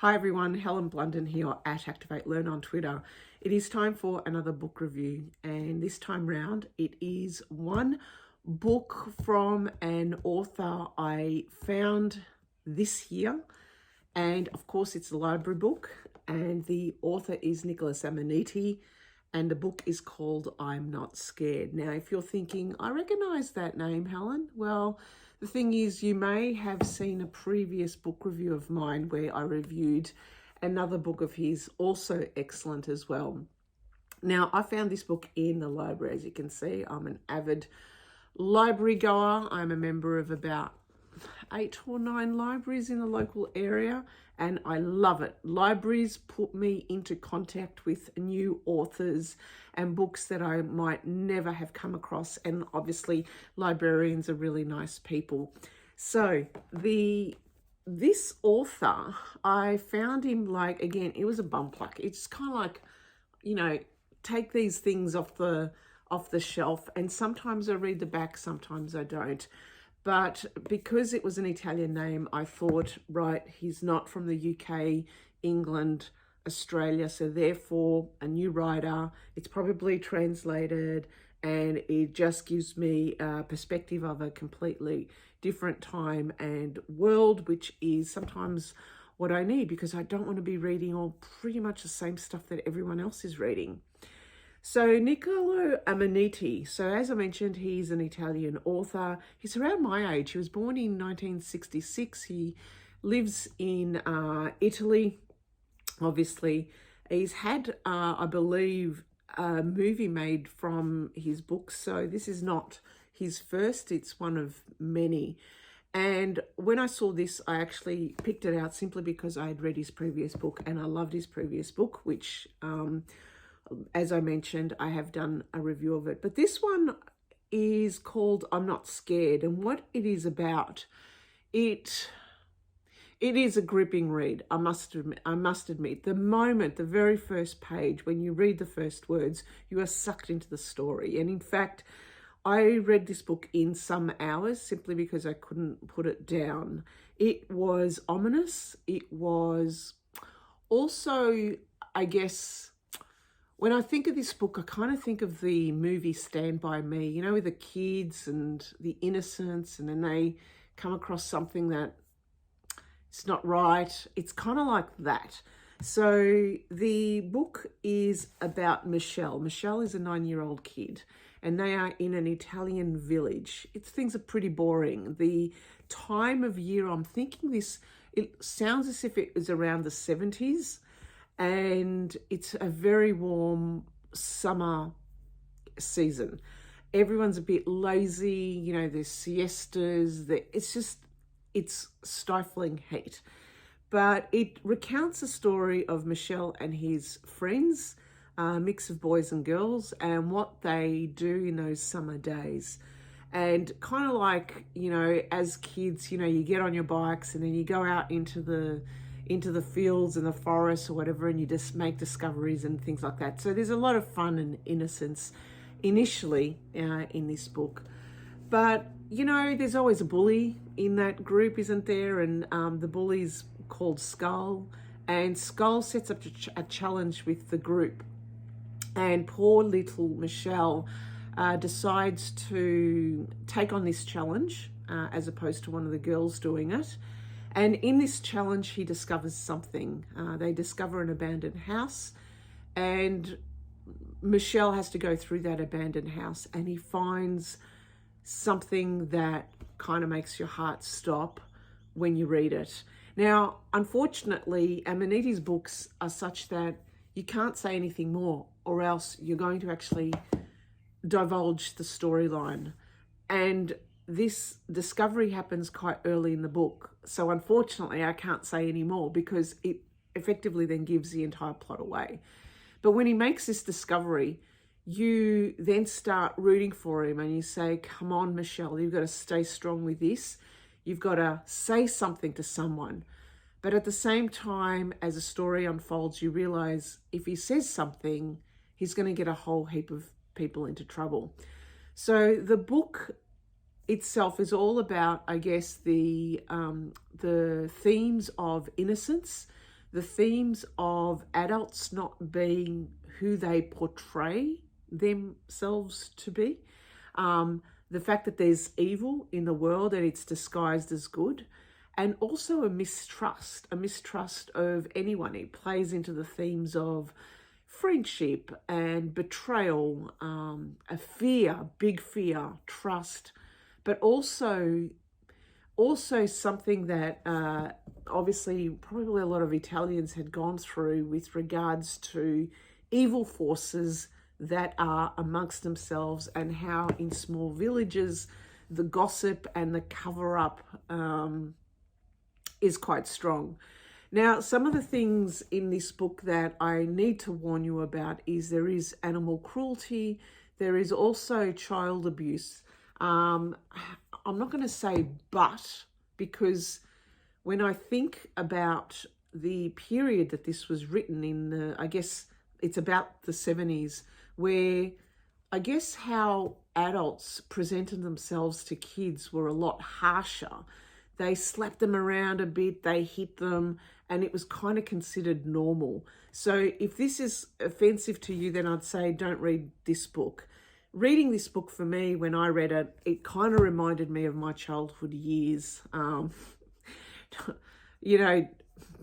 Hi everyone, Helen Blunden here at Activate Learn on Twitter. It is time for another book review, and this time round it is one book from an author I found this year, and of course it's a library book, and the author is Niccolò Ammaniti, and the book is called I'm Not Scared. Now, if you're thinking, I recognise that name, Helen, well, the thing is, you may have seen a previous book review of mine where I reviewed another book of his, also excellent as well. Now, I found this book in the library. As you can see, I'm an avid library goer. I'm a member of about 8 or 9 libraries in the local area, and I love it. Libraries put me into contact with new authors and books that I might never have come across, and obviously librarians are really nice people. So this author, I found him, like, again, it was a bum pluck. It's kind of like, you know, take these things off the shelf, and sometimes I read the back, sometimes I don't. But because it was an Italian name, I thought, right, he's not from the UK, England, Australia, so therefore a new writer, it's probably translated, and it just gives me a perspective of a completely different time and world, which is sometimes what I need, because I don't want to be reading all pretty much the same stuff that everyone else is reading. So Niccolò Ammaniti, so as I mentioned, he's an Italian author. He's around my age. He was born in 1966. He lives in Italy, obviously. He's had, I believe, a movie made from his books. So this is not his first, it's one of many. And when I saw this, I actually picked it out simply because I had read his previous book, and I loved his previous book, which as I mentioned, I have done a review of it. But this one is called I'm Not Scared. And what it is about, it is a gripping read, I must admit. The moment, the very first page, when you read the first words, you are sucked into the story. And in fact, I read this book in some hours simply because I couldn't put it down. It was ominous. It was also, I guess, when I think of this book, I kind of think of the movie Stand By Me, you know, with the kids and the innocence, and then they come across something that it's not right. It's kind of like that. So the book is about Michele. Michele is a 9-year-old kid, and they are in an Italian village. Things are pretty boring. The time of year, I'm thinking this, it sounds as if it was around the 70s. And it's a very warm summer season. Everyone's a bit lazy, you know, there's siestas, it's stifling heat. But it recounts a story of Michele and his friends, a mix of boys and girls, and what they do in those summer days. And kind of like, you know, as kids, you know, you get on your bikes and then you go out into the fields and the forests or whatever, and you just make discoveries and things like that. So there's a lot of fun and innocence initially in this book. But, you know, there's always a bully in that group, isn't there? And the bully's called Skull, and Skull sets up a challenge with the group. And poor little Michele decides to take on this challenge as opposed to one of the girls doing it. And in this challenge, he discovers something. They discover an abandoned house, and Michele has to go through that abandoned house, and he finds something that kind of makes your heart stop when you read it. Now, unfortunately, Ammaniti's books are such that you can't say anything more, or else you're going to actually divulge the storyline. And this discovery happens quite early in the book. So unfortunately, I can't say any more because it effectively then gives the entire plot away. But when he makes this discovery, you then start rooting for him, and you say, come on, Michele, you've got to stay strong with this. You've got to say something to someone. But at the same time, as the story unfolds, you realize if he says something, he's going to get a whole heap of people into trouble. So the book itself is all about, I guess, the themes of innocence, the themes of adults not being who they portray themselves to be, the fact that there's evil in the world and it's disguised as good, and also a mistrust of anyone. It plays into the themes of friendship and betrayal, a fear, big fear, trust, but also something that obviously probably a lot of Italians had gone through with regards to evil forces that are amongst themselves, and how in small villages the gossip and the cover-up is quite strong. Now, some of the things in this book that I need to warn you about is there is animal cruelty, there is also child abuse. I'm not going to say but, because when I think about the period that this was written in, I guess it's about the 70s, where I guess how adults presented themselves to kids were a lot harsher. They slapped them around a bit, they hit them, and it was kind of considered normal. So if this is offensive to you, then I'd say don't read this book. Reading this book for me, when I read it, it kind of reminded me of my childhood years. You know,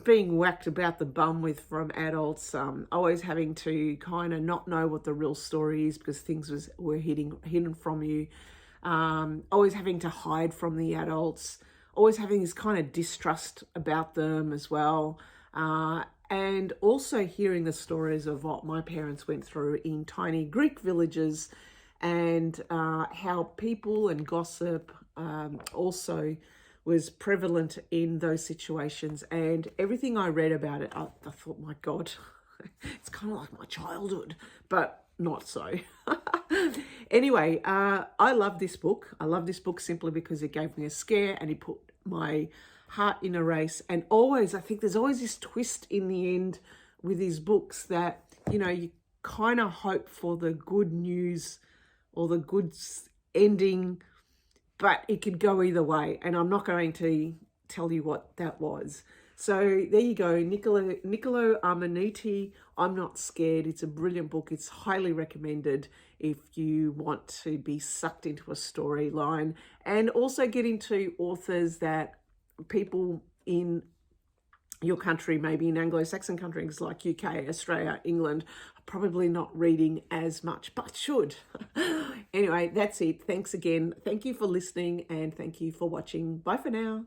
being whacked about the bum with from adults, always having to kind of not know what the real story is because things were hidden from you, always having to hide from the adults, always having this kind of distrust about them as well, and also hearing the stories of what my parents went through in tiny Greek villages, and how people and gossip also was prevalent in those situations. And everything I read about it, I thought, my God, it's kind of like my childhood, but not so. Anyway, I love this book. I love this book simply because it gave me a scare and it put my heart in a race. And always, I think there's always this twist in the end with these books that, you know, you kind of hope for the good news or the good ending, but it could go either way. And I'm not going to tell you what that was. So there you go, Niccolò Ammaniti, I'm Not Scared. It's a brilliant book. It's highly recommended if you want to be sucked into a storyline and also get into authors that people in your country, maybe in Anglo-Saxon countries like UK, Australia, England, are probably not reading as much, but should. Anyway, that's it. Thanks again. Thank you for listening and thank you for watching. Bye for now.